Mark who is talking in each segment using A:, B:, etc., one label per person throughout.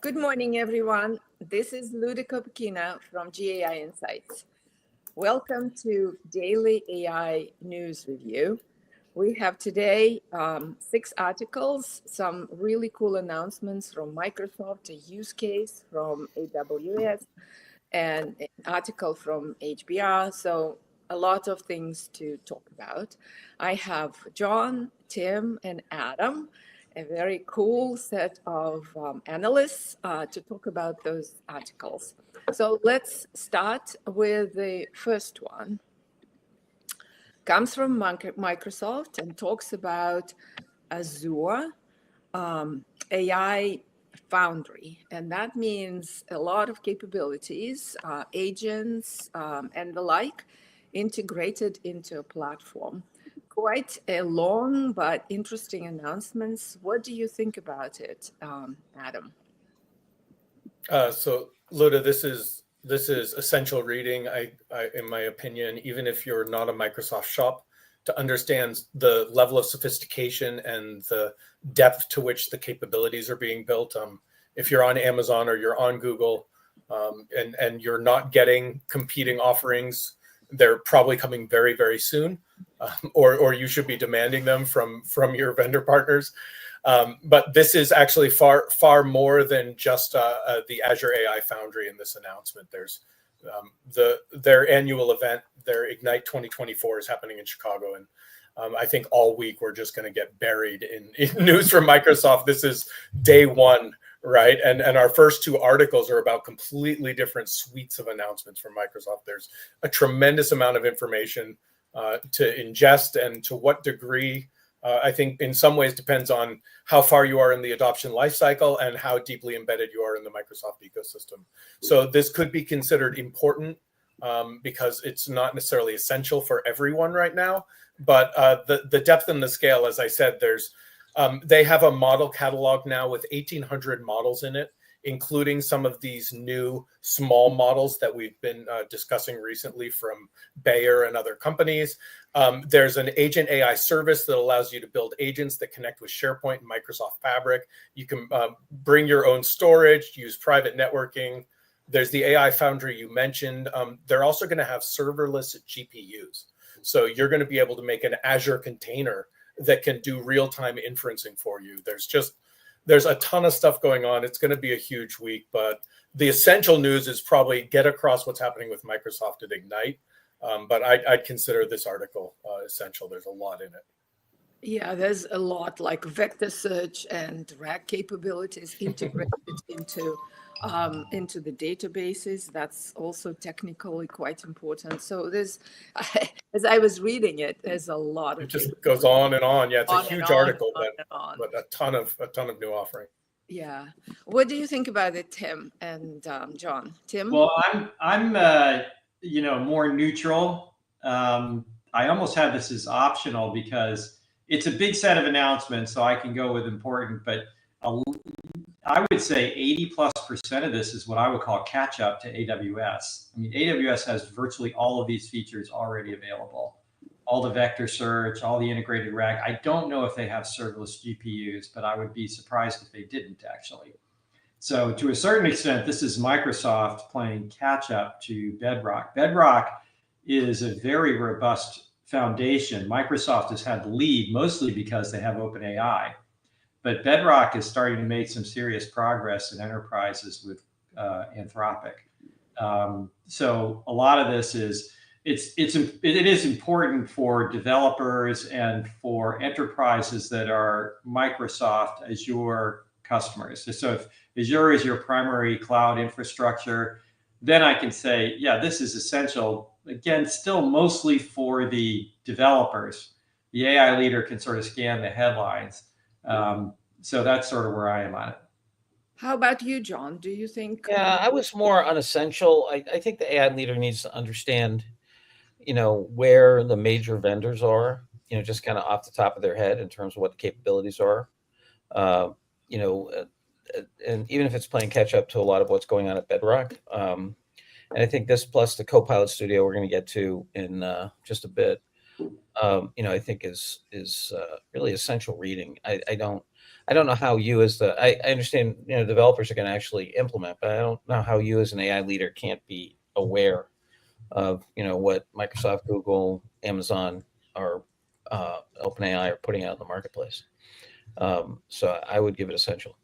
A: Good morning, everyone. This is Luda Kopkina from GAI Insights. Welcome to Daily AI News Review. We have today 6 articles, some really cool announcements from Microsoft, a use case from AWS, and an article from HBR. So a lot of things to talk about. I have John, Tim, and Adam, a very cool set of analysts to talk about those articles. So let's start with the first one. Comes from Microsoft and talks about Azure AI Foundry, and that means a lot of capabilities, agents, and the like, integrated into a platform. Quite a long but interesting announcements. What do you think about it, Adam?
B: So, Luda, this is essential reading. I, in my opinion, even if you're not a Microsoft shop, to understand the level of sophistication and the depth to which the capabilities are being built. If you're on Amazon or you're on Google, and you're not getting competing offerings, they're probably coming very, very soon, or you should be demanding them from your vendor partners. But this is actually far more than just the Azure AI Foundry in this announcement. There's their annual event, their Ignite 2024, is happening in Chicago, and I think all week we're just going to get buried in news from Microsoft. This is day one, right? And our first 2 articles are about completely different suites of announcements from Microsoft. There's a tremendous amount of information to ingest, and to what degree, I think in some ways depends on how far you are in the adoption lifecycle and how deeply embedded you are in the Microsoft ecosystem. So this could be considered important because it's not necessarily essential for everyone right now. But the depth and the scale, as I said, they have a model catalog now with 1,800 models in it, including some of these new small models that we've been discussing recently from Bayer and other companies. There's an agent AI service that allows you to build agents that connect with SharePoint and Microsoft Fabric. You can bring your own storage, use private networking. There's the AI Foundry you mentioned. They're also going to have serverless GPUs. So you're going to be able to make an Azure container that can do real-time inferencing for you. There's a ton of stuff going on. It's going to be a huge week, but the essential news is probably get across what's happening with Microsoft at Ignite. But I'd consider this article essential. There's a lot in it.
A: Yeah, there's a lot, like vector search and RAG capabilities integrated into the databases. That's also technically quite important. So there's, as I was reading it, there's a lot of.
B: It just goes on and on. Yeah, it's a huge article, but a ton of new offering.
A: Yeah. What do you think about it, Tim and John? Tim?
C: Well, I'm more neutral. I almost have this as optional because it's a big set of announcements, so I can go with important, but I would say 80+% of this is what I would call catch up to AWS. I mean, AWS has virtually all of these features already available. All the vector search, all the integrated RAG. I don't know if they have serverless GPUs, but I would be surprised if they didn't actually. So to a certain extent, this is Microsoft playing catch up to Bedrock. Bedrock is a very robust foundation. Microsoft has had the lead mostly because they have OpenAI. But Bedrock is starting to make some serious progress in enterprises with Anthropic. So a lot of this is, it is important for developers and for enterprises that are Microsoft Azure customers. So if Azure is your primary cloud infrastructure, then I can say, yeah, this is essential. Again, still mostly for the developers. The AI leader can sort of scan the headlines. So that's sort of where I am on it.
A: How about you, John? Do you think?
D: Yeah, I was more unessential. I think the AI leader needs to understand, where the major vendors are, just kind of off the top of their head in terms of what the capabilities are. And even if it's playing catch up to a lot of what's going on at Bedrock. And I think this plus the Copilot Studio we're going to get to in just a bit, I think is really essential reading. I don't know how you as the, I understand, developers are going to actually implement, but I don't know how you as an AI leader can't be aware of, what Microsoft, Google, Amazon, or OpenAI are putting out in the marketplace. So I would give it essential.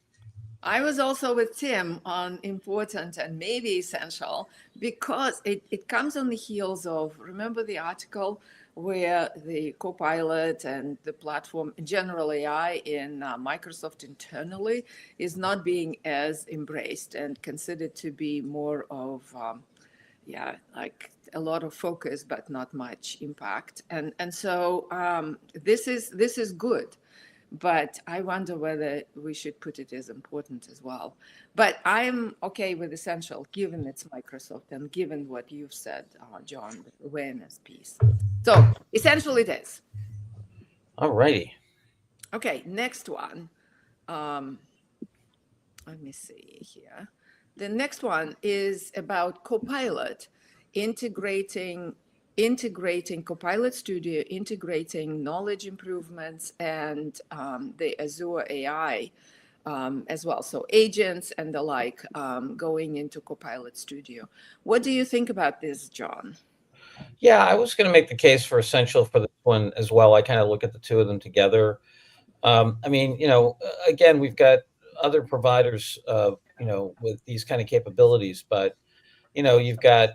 A: I was also with Tim on important and maybe essential because it comes on the heels of, remember the article where the Copilot and the platform general AI in Microsoft internally is not being as embraced and considered to be more of, like a lot of focus, but not much impact. And so this is good. But I wonder whether we should put it as important as well. But I'm okay with essential, given it's Microsoft and given what you've said, John, the awareness piece. So essential it is.
D: All righty.
A: Okay, next one. Let me see here. The next one is about Copilot, integrating Copilot Studio, integrating knowledge improvements and the Azure AI as well. So agents and the like going into Copilot Studio. What do you think about this, John?
D: Yeah, I was going to make the case for essential for this one as well. I kind of look at the two of them together. I mean, again, we've got other providers, with these kind of capabilities, but you've got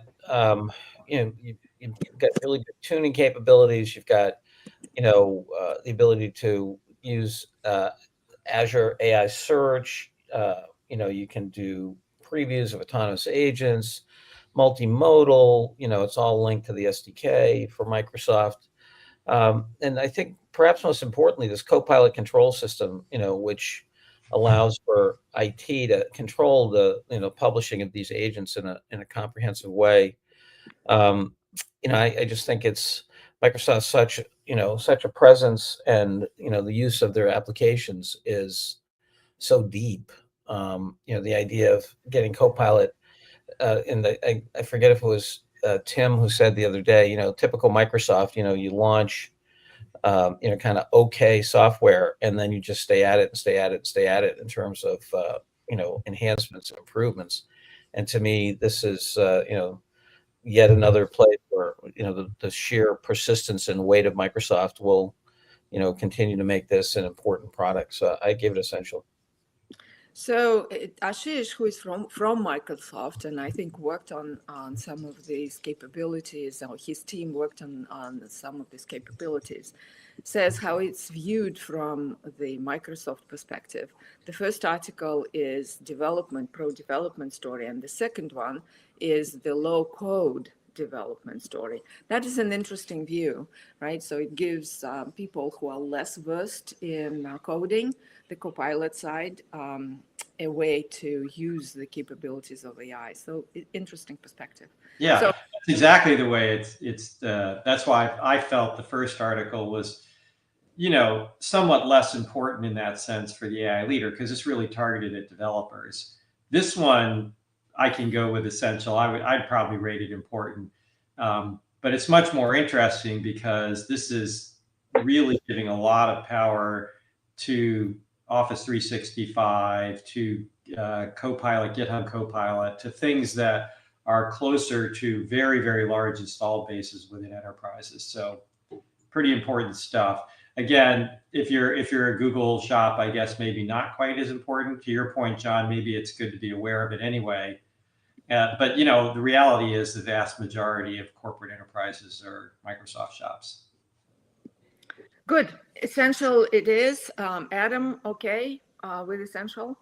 D: you've got really good tuning capabilities. You've got the ability to use Azure AI search. You can do previews of autonomous agents, multimodal. It's all linked to the SDK for Microsoft. And I think perhaps most importantly, this Copilot control system, which allows for IT to control the publishing of these agents in a comprehensive way. I just think it's Microsoft's such a presence, and the use of their applications is so deep. The idea of getting Copilot, and I forget if it was Tim who said the other day, typical Microsoft, you launch kind of okay software, and then you just stay at it and stay at it and stay at it in terms of enhancements and improvements. And to me, this is yet another place where the sheer persistence and weight of Microsoft will continue to make this an important product. So I give it essential.
A: So Ashish, who is from Microsoft, and I think worked on some of these capabilities, or his team worked on some of these capabilities, says how it's viewed from the Microsoft perspective. The first article is pro-development story, and the second one is the low-code development story. That is an interesting view, right? So it gives people who are less versed in coding, the Copilot side, a way to use the capabilities of AI. So interesting perspective.
C: Yeah,
A: so,
C: that's exactly the way it's that's why I felt the first article was, somewhat less important in that sense for the AI leader, because it's really targeted at developers. This one, I can go with essential. I'd probably rate it important, but it's much more interesting because this is really giving a lot of power to Office 365, to Copilot, GitHub Copilot, to things that are closer to very, very large installed bases within enterprises. So pretty important stuff. Again, if you're a Google shop, I guess maybe not quite as important. To your point, John, maybe it's good to be aware of it anyway. But the reality is the vast majority of corporate enterprises are Microsoft shops.
A: good. Essential it is. Adam, okay with essential?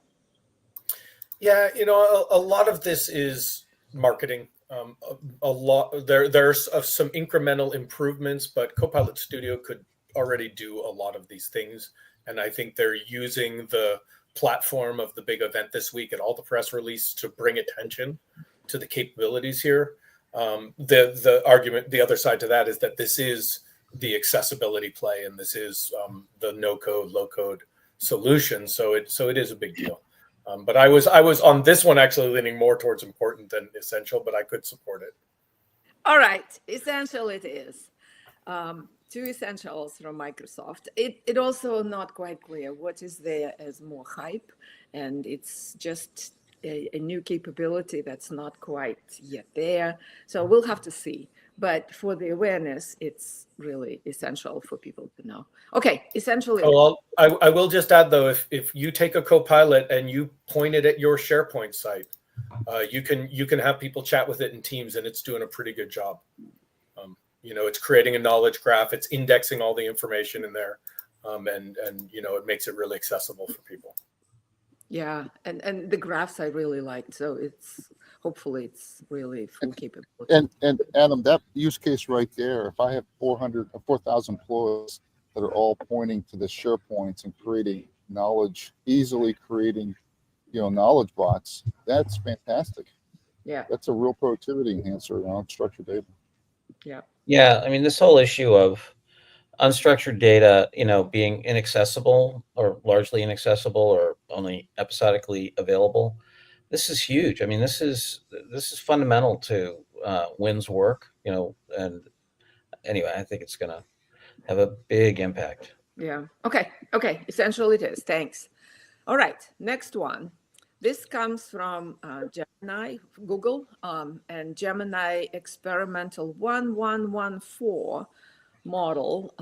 B: Yeah, a lot of this is marketing. There's some incremental improvements, but Copilot Studio could already do a lot of these things. And I think they're using the platform of the big event this week and all the press release to bring attention to the capabilities here. The argument, the other side to that is that this is the accessibility play, and this is the no-code, low-code solution. So it is a big deal. But I was on this one actually leaning more towards important than essential, but I could support it.
A: All right, essential it is. two essentials from Microsoft. It also not quite clear what is there as more hype, and it's just a new capability that's not quite yet there. So we'll have to see. But for the awareness, it's really essential for people to know. Okay, essentially.
B: Oh, I will just add though, if you take a Copilot and you point it at your SharePoint site, you can have people chat with it in Teams, and it's doing a pretty good job. It's creating a knowledge graph, it's indexing all the information in there, and it makes it really accessible for people.
A: Yeah, and the graphs I really liked. So hopefully it's really full capability.
E: And Adam, that use case right there, if I have 4,000 employees that are all pointing to the SharePoints and creating knowledge, easily creating, knowledge bots, that's fantastic.
A: Yeah.
E: That's a real productivity enhancer around structured data.
A: Yeah.
D: Yeah, I mean, this whole issue of unstructured data, being inaccessible or largely inaccessible or only episodically available, this is huge. I mean, this is fundamental to Wynn's work, and anyway, I think it's going to have a big impact.
A: Yeah. Okay. Essentially it is. Thanks. All right. Next one. This comes from Gemini, Google, and Gemini Experimental 1114 model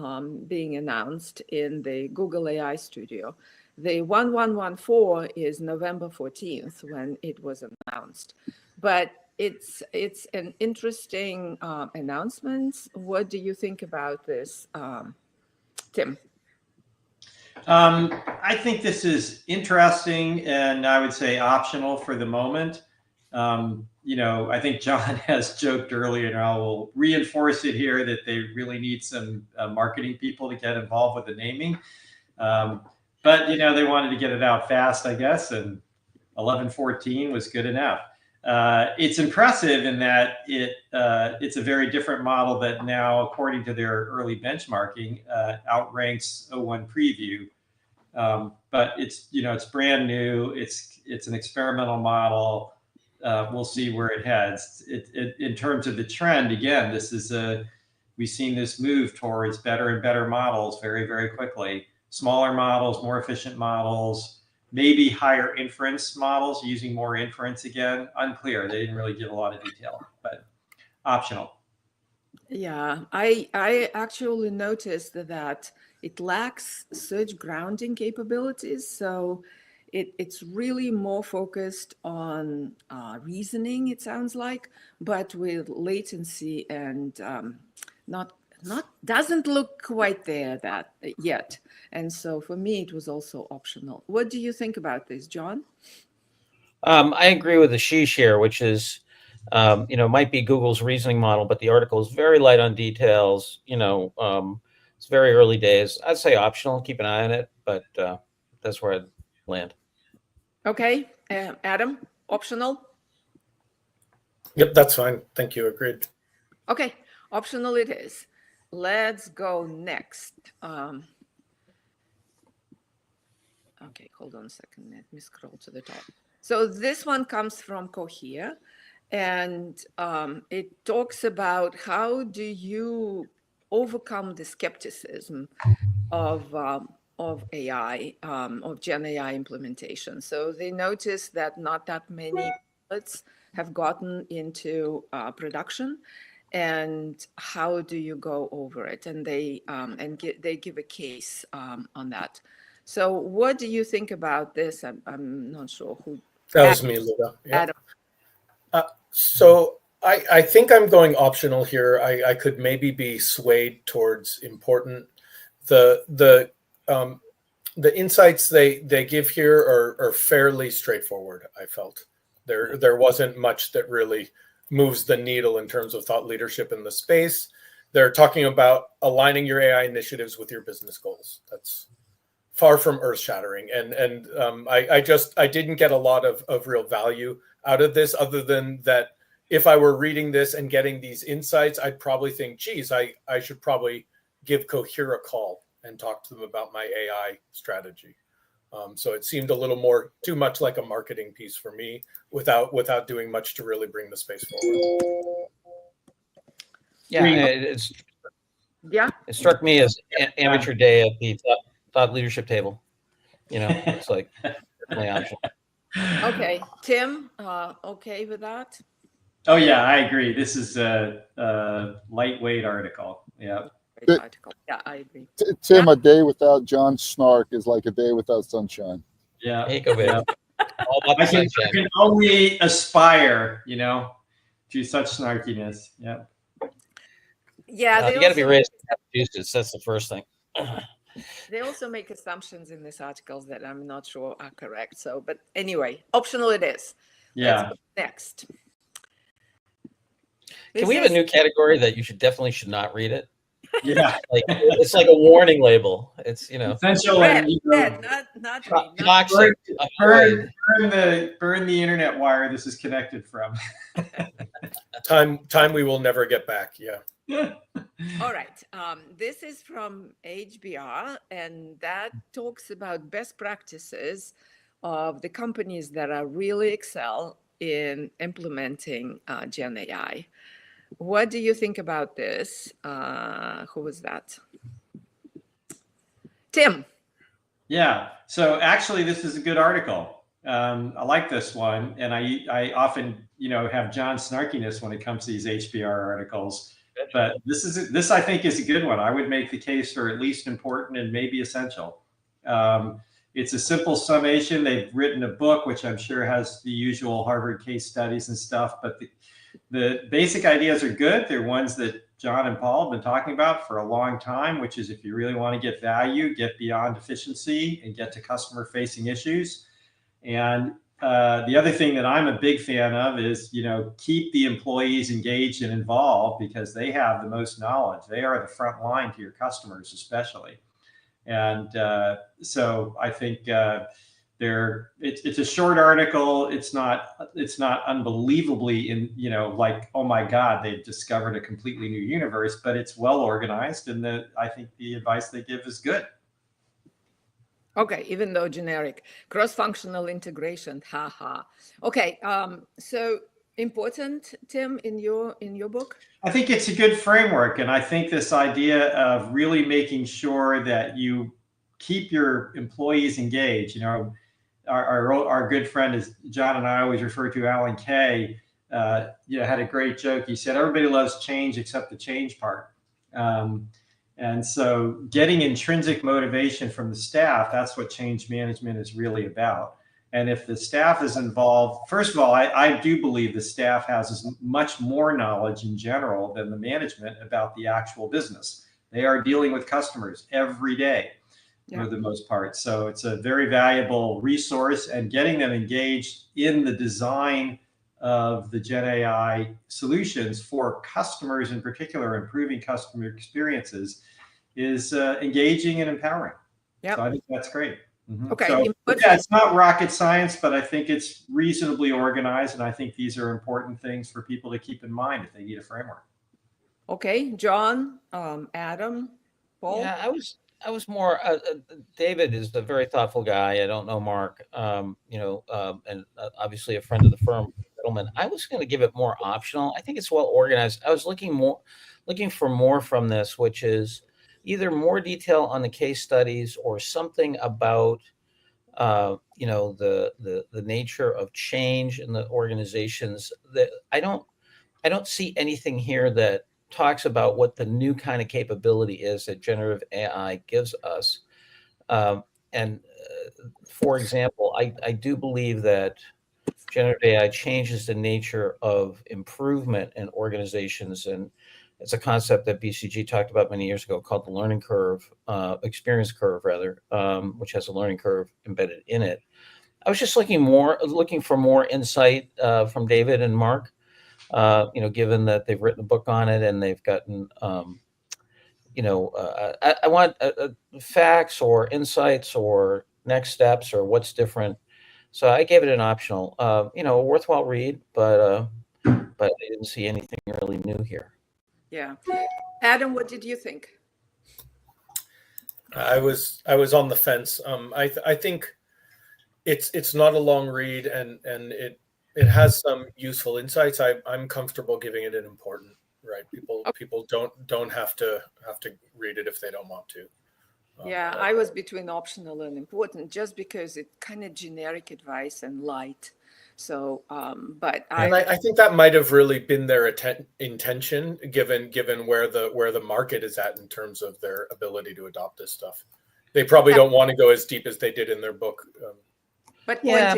A: being announced in the Google AI Studio. The 1114 is November 14th when it was announced, but it's an interesting announcement. What do you think about this, Tim?
C: I think this is interesting, and I would say optional for the moment. I think John has joked earlier, and I will reinforce it here, that they really need some marketing people to get involved with the naming. But they wanted to get it out fast, I guess, and 1114 was good enough. It's impressive in that it's a very different model that now, according to their early benchmarking, outranks O1 Preview. But it's brand new. It's an experimental model. We'll see where it heads. In terms of the trend, again, we've seen this move towards better and better models very, very quickly. Smaller models, more efficient models, maybe higher inference models using more inference again. Unclear. They didn't really give a lot of detail, but optional.
A: Yeah, I actually noticed that it lacks search grounding capabilities. So it's really more focused on reasoning, it sounds like, but with latency and not doesn't look quite there that yet. And so for me, it was also optional. What do you think about this, John?
D: I agree with Ashish here, which is, might be Google's reasoning model, but the article is very light on details. It's very early days. I'd say optional, keep an eye on it, but that's where I'd land.
A: Okay, Adam, optional?
B: Yep, that's fine. Thank you. Agreed.
A: Okay, optional it is. Let's go next. Okay, hold on a second. Let me scroll to the top. So this one comes from Cohere, and it talks about how do you overcome the skepticism of AI, of Gen AI implementation. So they noticed that not that many pilots have gotten into production, and how do you go over it? And they give a case on that. So what do you think about this? I'm not sure who.
B: That was me, Luda. Yeah.
A: Adam.
B: So I think I'm going optional here. I could maybe be swayed towards important. The insights they give here are fairly straightforward. I felt there wasn't much that really moves the needle in terms of thought leadership in the space. They're talking about aligning your AI initiatives with your business goals. That's far from earth-shattering, and I didn't get a lot of real value out of this, other than that if I were reading this and getting these insights, I'd probably think, geez, I should probably give Cohere a call and talk to them about my AI strategy. So it seemed a little too much like a marketing piece for me, without doing much to really bring the space forward.
D: Yeah, it's
A: Yeah.
D: It struck me as amateur day at the thought leadership table. It's like definitely optional.
A: Okay. Tim, okay with that?
C: Oh yeah, I agree. This is a lightweight article. Yeah.
A: Great article. Yeah, I agree.
E: Tim, a day without John Snark is like a day without sunshine.
C: Yeah.
D: There you go, baby.
C: Yeah.
D: All about the
C: I
D: sunshine.
C: can only aspire, to such snarkiness. Yeah.
A: Yeah,
D: You got to be raised in Massachusetts. That's the first thing.
A: they also make assumptions in these articles that I'm not sure are correct. So, but anyway, optional it is.
C: Yeah.
A: Let's go next.
D: Can we have a new category that you should not read it?
C: Yeah.
D: Like it's like a warning label. It's
C: essential
A: Red,
C: and
A: not
D: toxic.
C: burn the internet wire this is connected from.
B: Time we will never get back. Yeah.
A: All right. This is from HBR, and that talks about best practices of the companies that are really excel in implementing Gen AI. What do you think about this? Who was that? Tim.
C: Yeah. So actually, this is a good article. I like this one, and I often have John snarkiness when it comes to these HBR articles. But this I think is a good one. I would make the case for at least important and maybe essential. It's a simple summation. They've written a book, which I'm sure has the usual Harvard case studies and stuff. But the basic ideas are good. They're ones that John and Paul have been talking about for a long time, which is if you really want to get value, get beyond efficiency and get to customer-facing issues. And the other thing that I'm a big fan of is, keep the employees engaged and involved because they have the most knowledge. They are the front line to your customers, especially. And so I think it's a short article. It's not unbelievably like, oh my God, they've discovered a completely new universe, but it's well organized. And I think the advice they give is good.
A: Okay, even though generic, cross-functional integration, haha. Okay, so important, Tim, in your book?
C: I think it's a good framework, and I think this idea of really making sure that you keep your employees engaged. Our good friend is John, and I always refer to Alan Kay. Had a great joke. He said everybody loves change except the change part. And so getting intrinsic motivation from the staff, that's what change management is really about. And if the staff is involved, first of all, I do believe the staff has as much more knowledge in general than the management about the actual business. They are dealing with customers every day for the most part. So it's a very valuable resource, and getting them engaged in the design of the Gen AI solutions for customers in particular, improving customer experiences, is engaging and empowering. So I think that's great. Mm-hmm.
A: Okay.
C: So, it's not rocket science, but I think it's reasonably organized, and I think these are important things for people to keep in mind if they need a framework.
A: Okay, John, Adam, Paul.
D: Yeah, I was more. David is a very thoughtful guy. I don't know Mark, and obviously a friend of the firm, gentleman. I was going to give it more optional. I think it's well organized. I was looking for more from this, which is either more detail on the case studies or something about the nature of change in the organizations. That I don't see anything here that talks about what the new kind of capability is that generative AI gives us. For example, I do believe that generative AI changes the nature of improvement in organizations, and it's a concept that BCG talked about many years ago called the learning curve, experience curve rather, which has a learning curve embedded in it. I was just looking for more insight from David and Mark. Given that they've written a book on it and they've gotten, I want facts or insights or next steps or what's different. So I gave it an optional, a worthwhile read, but I didn't see anything really new here.
A: Yeah. Adam, what did you think?
B: I was on the fence. I think it's not a long read, and it has some useful insights. I'm comfortable giving it an important. right? People don't have to read it if they don't want to.
A: Yeah, I was between optional and important just because it's kind of generic advice and light. So, but
B: I think that might have really been their intention, given where the market is at in terms of their ability to adopt this stuff. They probably don't want to go as deep as they did in their book.
A: But
D: Yeah,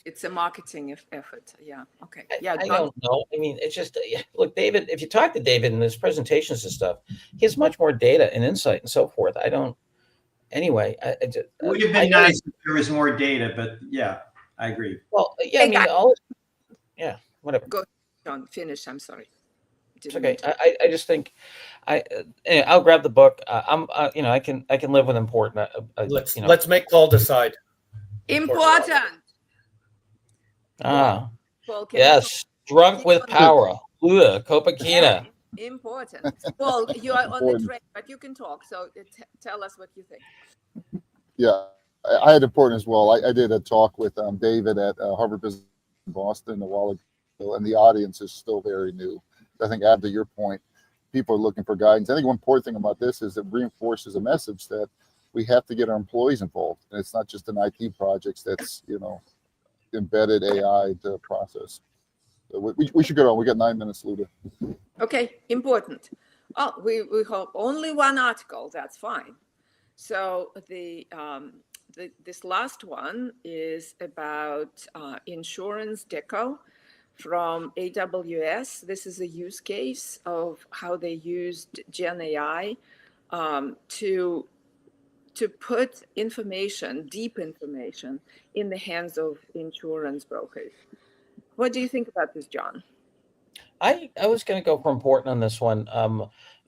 A: it's a marketing effort. Yeah. Okay. Yeah.
D: I don't know. I mean, it's just look, David. If you talk to David in his presentations and stuff, he has much more data and insight and so forth. I don't. Anyway,
C: It would have been nice if there was more data, but yeah, I agree.
D: Well, yeah, I mean, whatever.
A: Go, John. Finish. I'm sorry.
D: It's okay. I just think I'll grab the book. I can live with important.
B: Let's make Paul decide.
A: Important.
D: Paul,
A: can
D: yes, drunk with power. Copacina.
A: Important. Paul, you are on the train, but you can talk. So tell us what you think.
E: Yeah, I had important as well. I did a talk with David at Harvard Business in Boston a while ago, and the audience is still very new. I think, add to your point, people are looking for guidance. I think one important thing about this is it reinforces a message that we have to get our employees involved, and it's not just an IT projects that's embedded AI into the process. So we should go on. We got 9 minutes, Luda.
A: Okay, important. Oh, we hope only one article. That's fine. So this last one is about insurance deco from AWS. This is a use case of how they used Gen AI to put information, deep information, in the hands of insurance brokers. What do you think about this, John?
D: I was going to go for important on this one.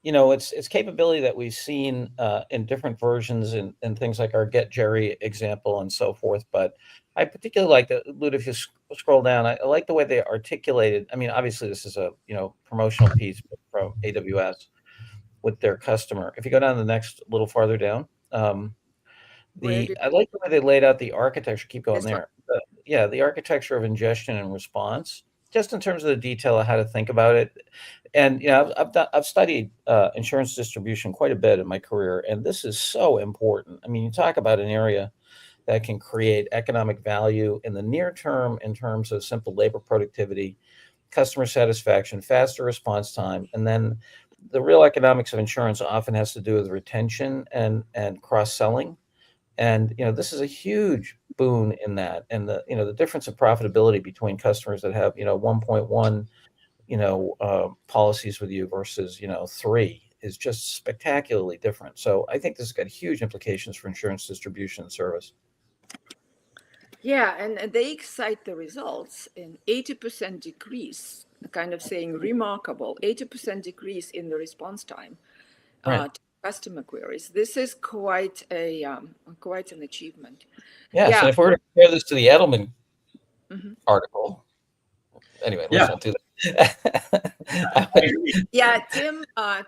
D: It's capability that we've seen in different versions and things like our Get Jerry example and so forth. But I particularly like that, Lud, if you scroll down, I like the way they articulated. I mean, obviously this is a promotional piece from AWS with their customer. If you go down the next little farther down, I like the way they laid out the architecture. Keep going there. The architecture of ingestion and response, just in terms of the detail of how to think about it. And I've studied insurance distribution quite a bit in my career, and this is so important. I mean, you talk about an area that can create economic value in the near term in terms of simple labor productivity, customer satisfaction, faster response time, and then the real economics of insurance often has to do with retention and cross-selling. And this is a huge boon in that, and the difference in profitability between customers that have 1.1 policies with you versus 3 is just spectacularly different. So I think this has got huge implications for insurance distribution service.
A: Yeah, and they cite the results in 80% decrease, kind of saying remarkable 80% decrease in the response time to customer queries. This is quite an achievement.
D: Yeah. So if we were to compare this to the Edelman article, anyway, let's not do that.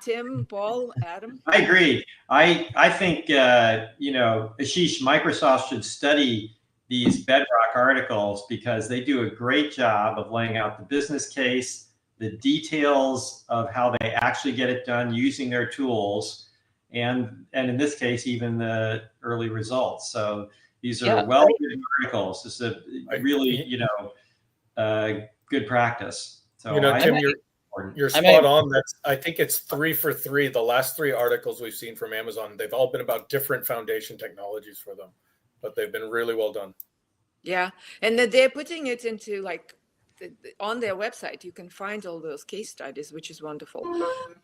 A: Tim, Paul, Adam.
C: I agree. I think Ashish, Microsoft should study these Bedrock articles because they do a great job of laying out the business case, the details of how they actually get it done using their tools, and in this case, even the early results. So these are well-written articles. This is a really, good practice. So
B: Tim, you're spot on. I think it's 3 for 3. The last 3 articles we've seen from Amazon, they've all been about different foundation technologies for them, but they've been really well done.
A: Yeah, and they're putting it into on their website. You can find all those case studies, which is wonderful.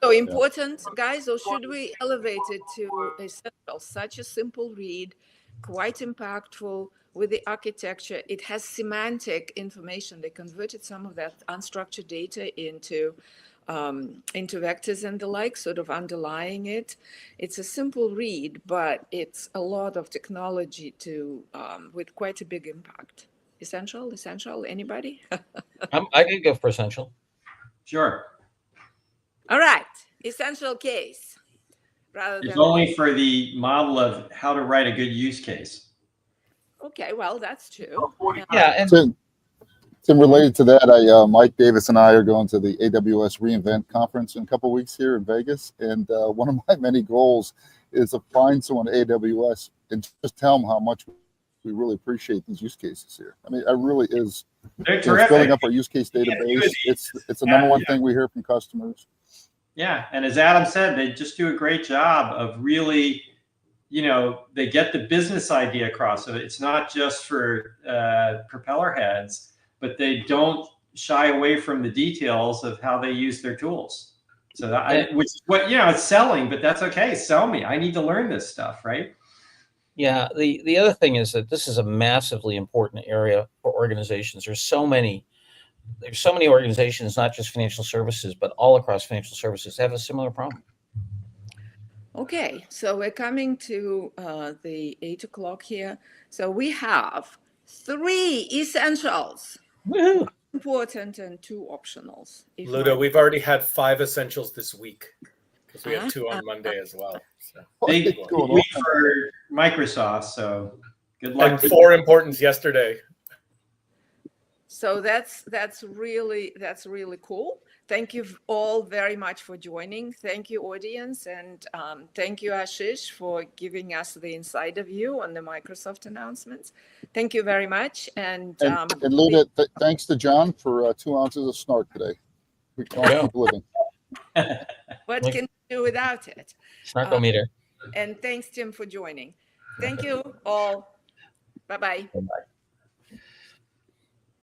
A: So important, guys, or should we elevate it to essential? Such a simple read, quite impactful with the architecture. It has semantic information. They converted some of that unstructured data into vectors and the like, sort of underlying it. It's a simple read, but it's a lot of technology with quite a big impact. Essential? Anybody?
D: I could go for essential.
C: Sure.
A: All right. Essential case.
C: It's only for the model of how to write a good use case.
A: Okay, well, that's true.
D: Yeah, and
E: Tim, related to that, Mike Davis and I are going to the AWS reInvent conference in a couple of weeks here in Vegas, and one of my many goals is to find someone at AWS and just tell them how much we really appreciate these use cases here. I mean, it really is.
C: They're
E: It's building up our use case database. It's the number one thing we hear from customers.
C: Yeah, and as Adam said, they just do a great job of really, they get the business idea across. So it's not just for propeller heads, but they don't shy away from the details of how they use their tools. So which is what, it's selling, but that's okay. Sell me. I need to learn this stuff, right?
D: Yeah. The other thing is that this is a massively important area for organizations. There's so many organizations, not just financial services, but all across financial services, have a similar problem.
A: Okay, so we're coming to the 8 o'clock here. So we have 3 essentials.
D: Woohoo!
A: Important and 2 optionals.
B: Ludo, we've already had 5 essentials this week because we have 2 on Monday as well. So.
C: Big week for Microsoft, so good luck.
B: And 4 importance yesterday.
A: So that's really cool. Thank you all very much for joining. Thank you, audience, and thank you, Ashish, for giving us the insider view on the Microsoft announcements. Thank you very much. And
E: Luda, thanks to John for 2 ounces of snark today. We can't keep living.
A: What can we do without it?
D: Snarkometer.
A: And thanks, Tim, for joining. Thank you all. Bye-bye.
D: Bye-bye.